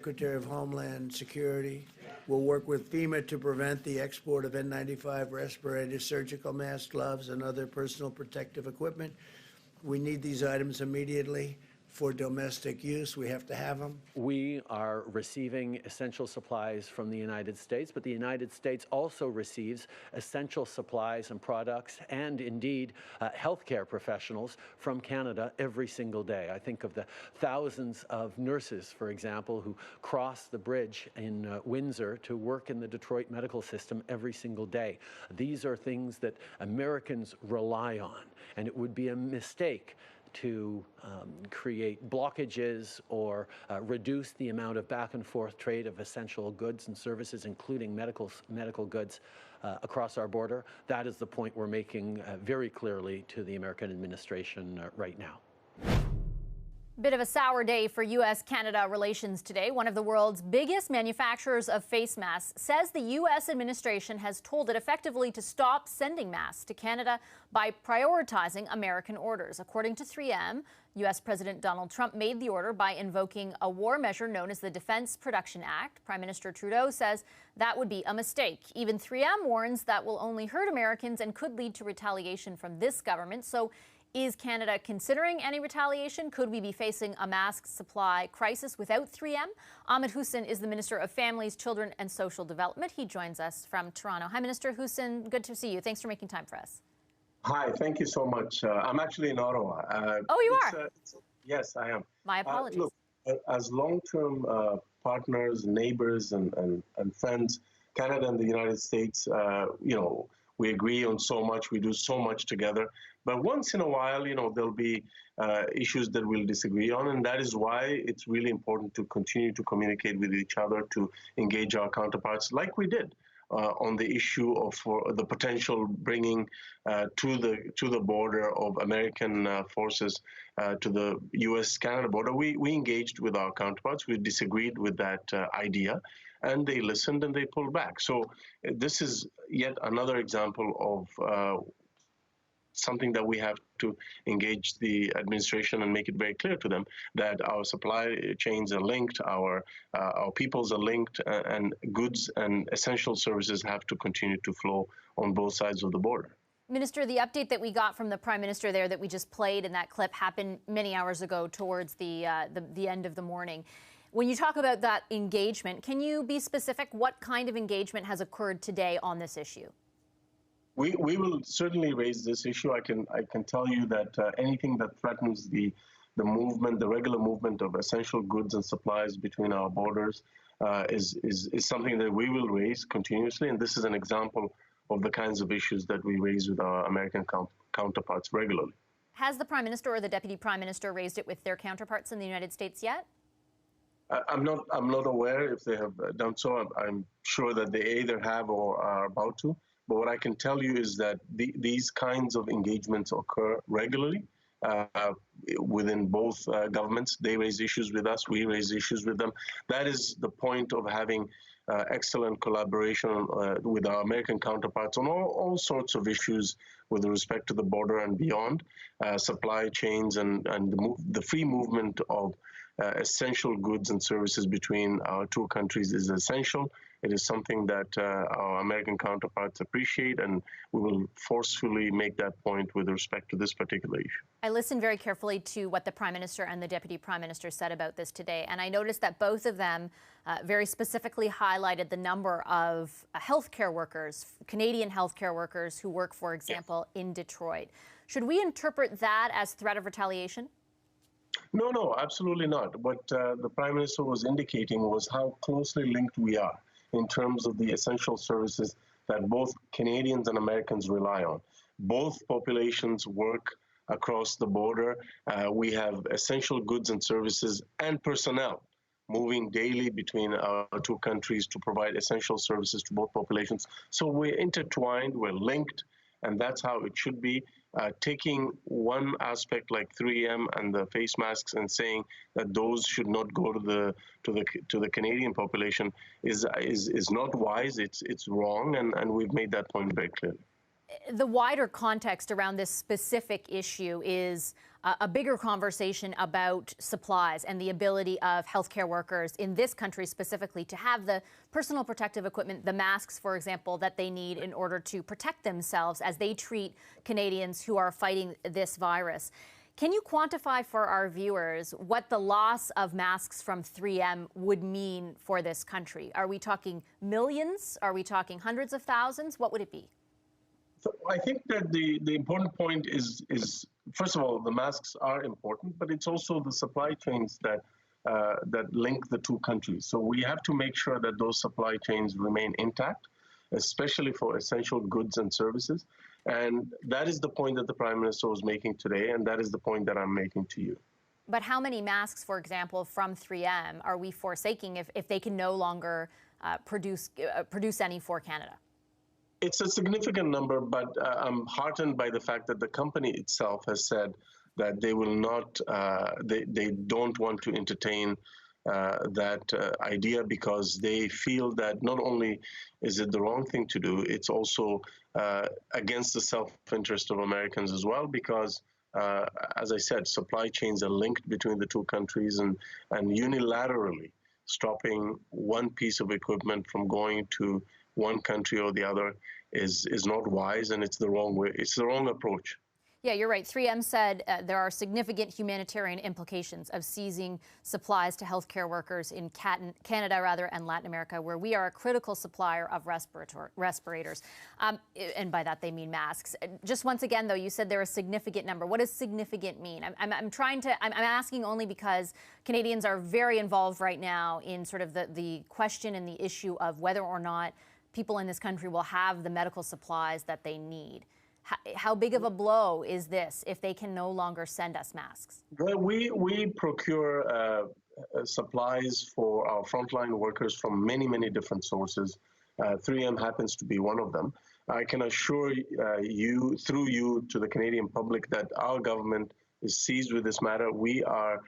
Secretary of Homeland Security will work with FEMA to prevent the export of N95 respirators, surgical masks, gloves, and other personal protective equipment. We need these items immediately for domestic use. We have to have them. We are receiving essential supplies from the United States, but the United States also receives essential supplies and products and indeed healthcare professionals from Canada every single day. I think of the thousands of nurses, for example, who cross the bridge in Windsor to work in the Detroit medical system every single day. These are things that Americans rely on, and it would be a mistake to create blockages or reduce the amount of back and forth trade of essential goods and services, including medical goods, across our border. That is the point we're making very clearly to the American administration right now. Bit of a sour day for U.S.-Canada relations today. One of the world's biggest manufacturers of face masks says the U.S. administration has told it effectively to stop sending masks to Canada by prioritizing American orders. According to 3M, U.S. President Donald Trump made the order by invoking a war measure known as the Defense Production Act. Prime Minister Trudeau says that would be a mistake. Even 3M warns that will only hurt Americans and could lead to retaliation from this government. So is Canada considering any retaliation? Could we be facing a mask supply crisis without 3M? Ahmed Hussein is the Minister of Families, Children and Social Development. He joins us from Toronto. Hi, Minister Hussein. Good to see you. Thanks for making time for us. Hi, thank you so much. I'm actually in Ottawa. Oh, you are? Yes, I am. My apologies. Look, as long-term partners, neighbors, and friends, Canada and the United States, we agree on so much. We do so much together. But once in a while, there'll be issues that we'll disagree on. And that is why it's really important to continue to communicate with each other, to engage our counterparts like we did on the issue of the potential bringing to the border of American forces to the U.S.-Canada border. We engaged with our counterparts. We disagreed with that idea, and they listened and they pulled back. So this is yet another example of something that we have to engage the administration and make it very clear to them that our supply chains are linked, our peoples are linked, and goods and essential services have to continue to flow on both sides of the border. Minister, the update that we got from the Prime Minister there that we just played in that clip happened many hours ago towards the end of the morning. When you talk about that engagement, can you be specific? What kind of engagement has occurred today on this issue? We will certainly raise this issue. I can tell you that anything that threatens the movement, the regular movement of essential goods and supplies between our borders is something that we will raise continuously. And this is an example of the kinds of issues that we raise with our American counterparts regularly. Has the Prime Minister or the Deputy Prime Minister raised it with their counterparts in the United States yet? I'm not aware if they have done so. I'm sure that they either have or are about to. But what I can tell you is that these kinds of engagements occur regularly within both governments. They raise issues with us, we raise issues with them. That is the point of having excellent collaboration with our American counterparts on all sorts of issues with respect to the border and beyond. Supply chains and the free movement of essential goods and services between our two countries is essential. It is something that our American counterparts appreciate, and we will forcefully make that point with respect to this particular issue. I listened very carefully to what the Prime Minister and the Deputy Prime Minister said about this today, and I noticed that both of them very specifically highlighted the number of healthcare workers, Canadian healthcare workers who work, for example, in Detroit. Should we interpret that as threat of retaliation? No, absolutely not. What the Prime Minister was indicating was how closely linked we are in terms of the essential services that both Canadians and Americans rely on. Both populations work across the border. We have essential goods and services and personnel moving daily between our two countries to provide essential services to both populations. So we're intertwined, we're linked, and that's how it should be. Taking one aspect like 3M and the face masks and saying that those should not go to the Canadian population is not wise. It's wrong, and we've made that point very clearly. The wider context around this specific issue is a bigger conversation about supplies and the ability of healthcare workers in this country specifically to have the personal protective equipment, the masks, for example, that they need in order to protect themselves as they treat Canadians who are fighting this virus. Can you quantify for our viewers what the loss of masks from 3M would mean for this country? Are we talking millions? Are we talking hundreds of thousands? What would it be? So I think that the important point is first of all, the masks are important, but it's also the supply chains that link the two countries. So we have to make sure that those supply chains remain intact, especially for essential goods and services. And that is the point that the Prime Minister was making today, and that is the point that I'm making to you. But how many masks, for example, from 3M are we forsaking if they can no longer produce any for Canada? It's a significant number, but I'm heartened by the fact that the company itself has said that they will not, they don't want to entertain that idea because they feel that not only is it the wrong thing to do, it's also against the self-interest of Americans as well, because as I said, supply chains are linked between the two countries, and unilaterally stopping one piece of equipment from going to one country or the other is not wise, and it's the wrong way. It's the wrong approach. Yeah, you're right. 3M said there are significant humanitarian implications of seizing supplies to healthcare workers in Canada and Latin America, where we are a critical supplier of respirators. And by that, they mean masks. Just once again, though, you said they're a significant number. What does significant mean? I'm asking only because Canadians are very involved right now in sort of the question and the issue of whether or not people in this country will have the medical supplies that they need. How big of a blow is this if they can no longer send us masks? Well, we procure supplies for our frontline workers from many different sources. 3M happens to be one of them. I can assure you, through you, to the Canadian public that our government is seized with this matter. We are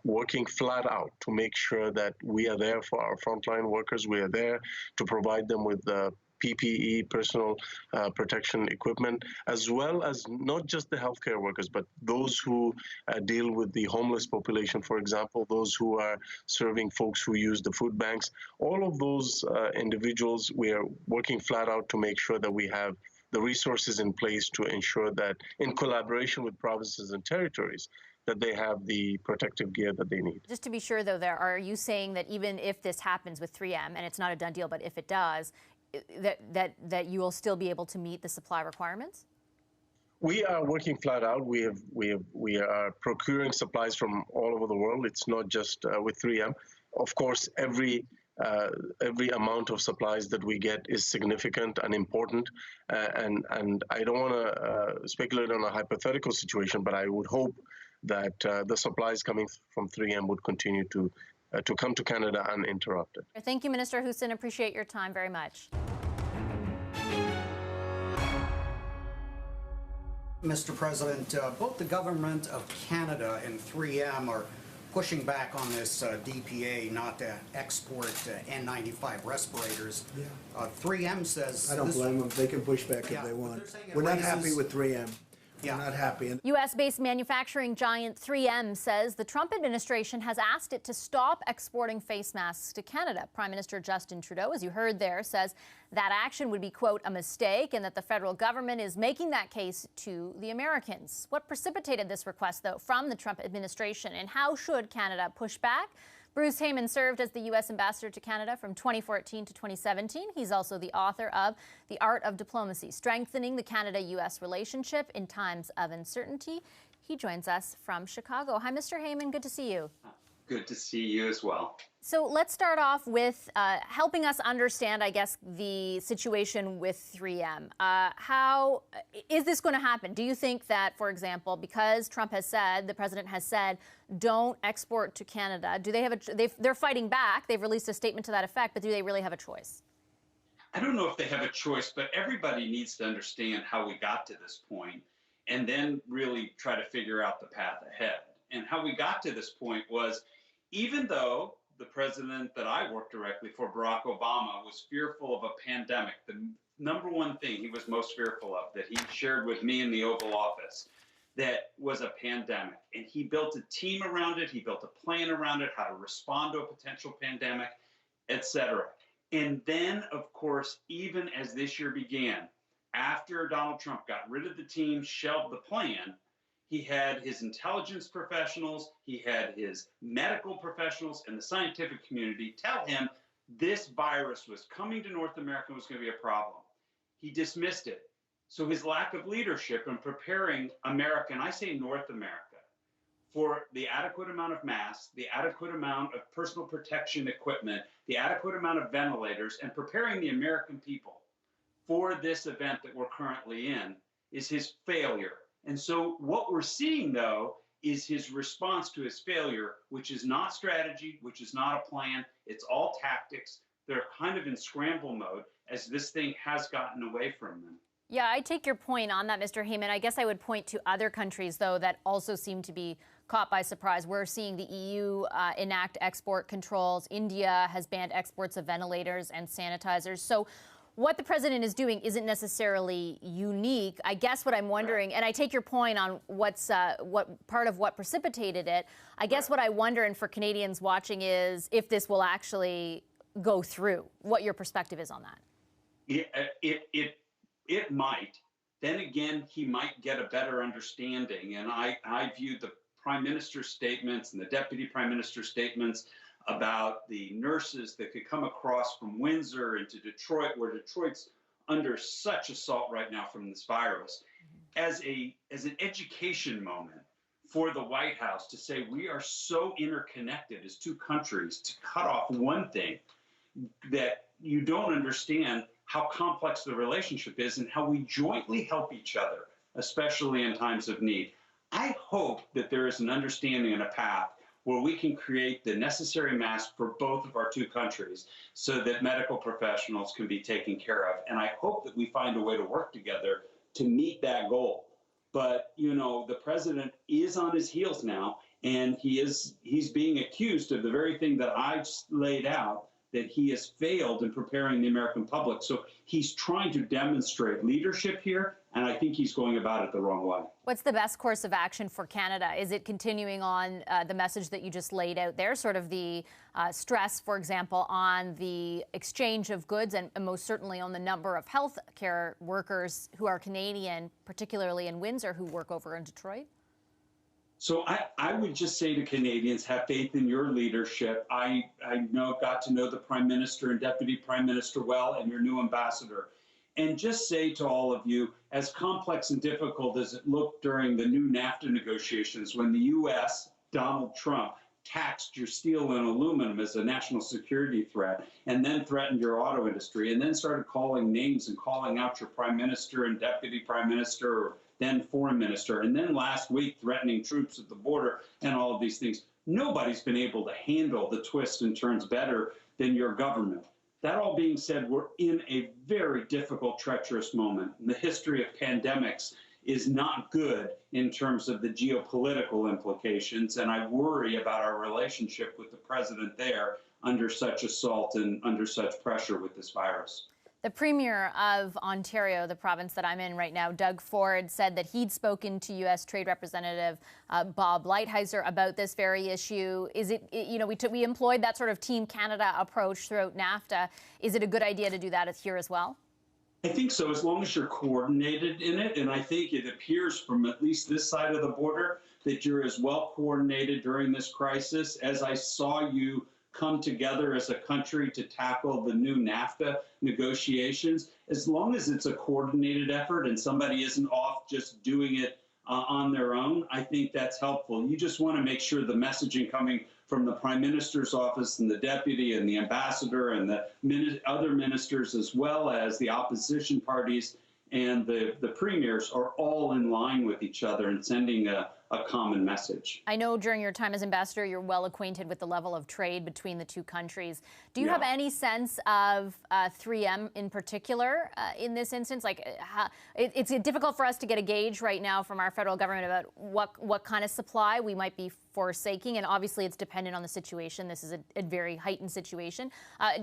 working flat out to make sure that we are there for our frontline workers. We are there to provide them with PPE, personal protection equipment, as well as not just the healthcare workers, but those who deal with the homeless population, for example, those who are serving folks who use the food banks. All of those individuals, we are working flat out to make sure that we have the resources in place to ensure that, in collaboration with provinces and territories, that they have the protective gear that they need. Just to be sure, though, are you saying that even if this happens with 3M, and it's not a done deal, but if it does, that you will still be able to meet the supply requirements? We are working flat out. We are procuring supplies from all over the world. It's not just with 3M. Of course, every amount of supplies that we get is significant and important. And I don't want to speculate on a hypothetical situation, but I would hope that the supplies coming from 3M would continue to come to Canada uninterrupted. Thank you, Minister Houston. Appreciate your time very much. Mr. President, both the government of Canada and 3M are pushing back on this DPA not to export N95 respirators. Yeah. 3M says... I don't blame them. They can push back if they want. We're not happy with 3M. Yeah. We're not happy. U.S.-based manufacturing giant 3M says the Trump administration has asked it to stop exporting face masks to Canada. Prime Minister Justin Trudeau, as you heard there, says that action would be, quote, a mistake, and that the federal government is making that case to the Americans. What precipitated this request, though, from the Trump administration, and how should Canada push back? Bruce Heyman served as the U.S. ambassador to Canada from 2014 to 2017. He's also the author of The Art of Diplomacy, Strengthening the Canada-U.S. Relationship in Times of Uncertainty. He joins us from Chicago. Hi, Mr. Heyman. Good to see you. Good to see you as well. So let's start off with helping us understand, I guess, the situation with 3M. How is this going to happen? Do you think that, for example, because Trump has said, the president has said, don't export to Canada, do they have they're fighting back. They've released a statement to that effect, but do they really have a choice? I don't know if they have a choice, but everybody needs to understand how we got to this point and then really try to figure out the path ahead. And how we got to this point was, even though the president that I worked directly for, Barack Obama, was fearful of a pandemic. The number one thing he was most fearful of that he shared with me in the Oval Office that was a pandemic. And he built a team around it. He built a plan around it, how to respond to a potential pandemic, et cetera. And then, of course, even as this year began, after Donald Trump got rid of the team, shelved the plan, he had his intelligence professionals, he had his medical professionals, and the scientific community tell him this virus was coming to North America and was going to be a problem. He dismissed it. So his lack of leadership in preparing America, and I say North America, for the adequate amount of masks, the adequate amount of personal protection equipment, the adequate amount of ventilators, and preparing the American people for this event that we're currently in is his failure. And so what we're seeing, though, is his response to his failure, which is not strategy, which is not a plan. It's all tactics. They're kind of in scramble mode as this thing has gotten away from them. Yeah, I take your point on that, Mr. Heyman. I guess I would point to other countries, though, that also seem to be caught by surprise. We're seeing the EU enact export controls. India has banned exports of ventilators and sanitizers. So what the president is doing isn't necessarily unique. I guess what I'm wondering, and I take your point on what part of what precipitated it. I guess what I wonder, and for Canadians watching, is if this will actually go through. What your perspective is on that? It might. Then again, he might get a better understanding. And I view the Prime Minister's statements and the Deputy Prime Minister's statements about the nurses that could come across from Windsor into Detroit, where Detroit's under such assault right now from this virus, as an education moment for the White House to say we are so interconnected as two countries to cut off one thing that you don't understand how complex the relationship is and how we jointly help each other, especially in times of need. I hope that there is an understanding and a path where we can create the necessary masks for both of our two countries so that medical professionals can be taken care of. And I hope that we find a way to work together to meet that goal. But, you know, the president is on his heels now, and he's being accused of the very thing that I've laid out, that he has failed in preparing the American public. So he's trying to demonstrate leadership here, and I think he's going about it the wrong way. What's the best course of action for Canada? Is it continuing on the message that you just laid out there, sort of the stress, for example, on the exchange of goods and most certainly on the number of health care workers who are Canadian, particularly in Windsor, who work over in Detroit? So I would just say to Canadians, have faith in your leadership. I got to know the Prime Minister and Deputy Prime Minister well, and your new ambassador. And just say to all of you, as complex and difficult as it looked during the new NAFTA negotiations, when the U.S., Donald Trump, taxed your steel and aluminum as a national security threat, and then threatened your auto industry, and then started calling names and calling out your Prime Minister and Deputy Prime Minister, or then Foreign Minister, and then last week threatening troops at the border and all of these things. Nobody's been able to handle the twists and turns better than your government. That all being said, we're in a very difficult, treacherous moment. The history of pandemics is not good in terms of the geopolitical implications, and I worry about our relationship with the president there under such assault and under such pressure with this virus. The Premier of Ontario, the province that I'm in right now, Doug Ford, said that he'd spoken to U.S. Trade Representative Bob Lighthizer about this very issue. Is it, you know, we employed that sort of Team Canada approach throughout NAFTA. Is it a good idea to do that here as well? I think so, as long as you're coordinated in it. And I think it appears from at least this side of the border that you're as well coordinated during this crisis as I saw you come together as a country to tackle the new NAFTA negotiations. As long as it's a coordinated effort and somebody isn't off just doing it on their own, I think that's helpful. You just want to make sure the messaging coming from the Prime Minister's office and the Deputy and the Ambassador and the other ministers, as well as the opposition parties and the premiers are all in line with each other and sending a common message. I know during your time as ambassador, you're well acquainted with the level of trade between the two countries. Do you have any sense of 3M in particular in this instance? Like, it's difficult for us to get a gauge right now from our federal government about what kind of supply we might be forsaking, and obviously it's dependent on the situation. This is a very heightened situation.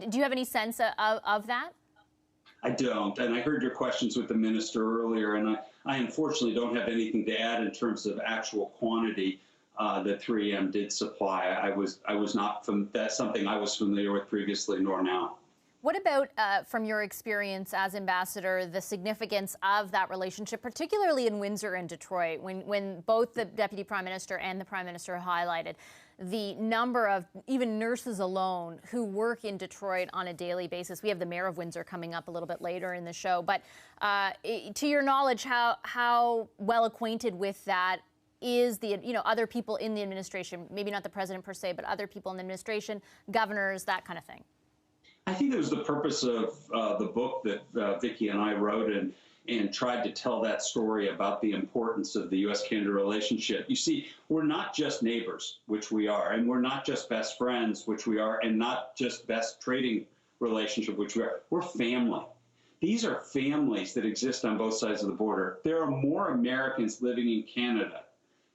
Do you have any sense of that? I don't, and I heard your questions with the minister earlier, and I unfortunately don't have anything to add in terms of actual quantity that 3M did supply. I was not that's something I was familiar with previously, nor now. What about, from your experience as ambassador, the significance of that relationship, particularly in Windsor and Detroit, when both the Deputy Prime Minister and the Prime Minister highlighted the number of even nurses alone who work in Detroit on a daily basis? We have the Mayor of Windsor coming up a little bit later in the show. But to your knowledge, how well acquainted with that is the other people in the administration, maybe not the president per se, but other people in the administration, governors, that kind of thing? I think it was the purpose of the book that Vicki and I wrote and tried to tell that story about the importance of the U.S.-Canada relationship. You see, we're not just neighbors, which we are, and we're not just best friends, which we are, and not just best trading relationship, which we are. We're family. These are families that exist on both sides of the border. There are more Americans living in Canada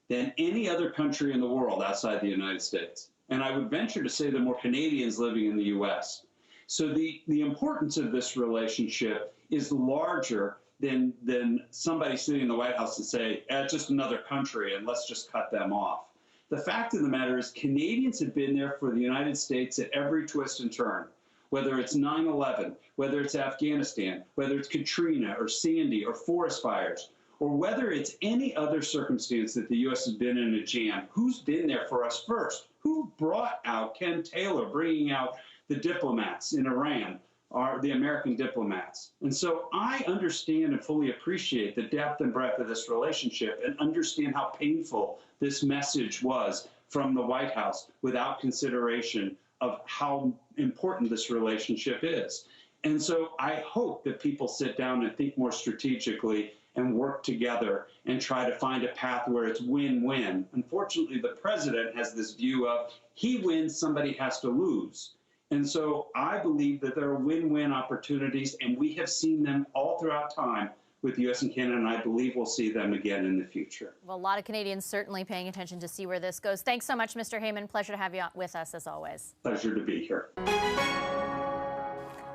than any other country in the world outside the United States. And I would venture to say there are more Canadians living in the U.S. So the importance of this relationship is larger than somebody sitting in the White House and say, it's just another country and let's just cut them off. The fact of the matter is Canadians have been there for the United States at every twist and turn, whether it's 9/11, whether it's Afghanistan, whether it's Katrina or Sandy or forest fires, or whether it's any other circumstance that the U.S. has been in a jam. Who's been there for us first? Who brought out Ken Taylor, bringing out the diplomats in Iran, are the American diplomats? And so I understand and fully appreciate the depth and breadth of this relationship and understand how painful this message was from the White House without consideration of how important this relationship is. And so I hope that people sit down and think more strategically and work together and try to find a path where it's win-win. Unfortunately, the president has this view of he wins, somebody has to lose. And so I believe that there are win-win opportunities, and we have seen them all throughout time with the U.S. and Canada, and I believe we'll see them again in the future. Well, a lot of Canadians certainly paying attention to see where this goes. Thanks so much, Mr. Heyman. Pleasure to have you with us, as always. Pleasure to be here.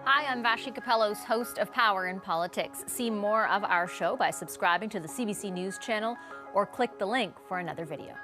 Hi, I'm Vashi Capellos, host of Power in Politics. See more of our show by subscribing to the CBC News channel or click the link for another video.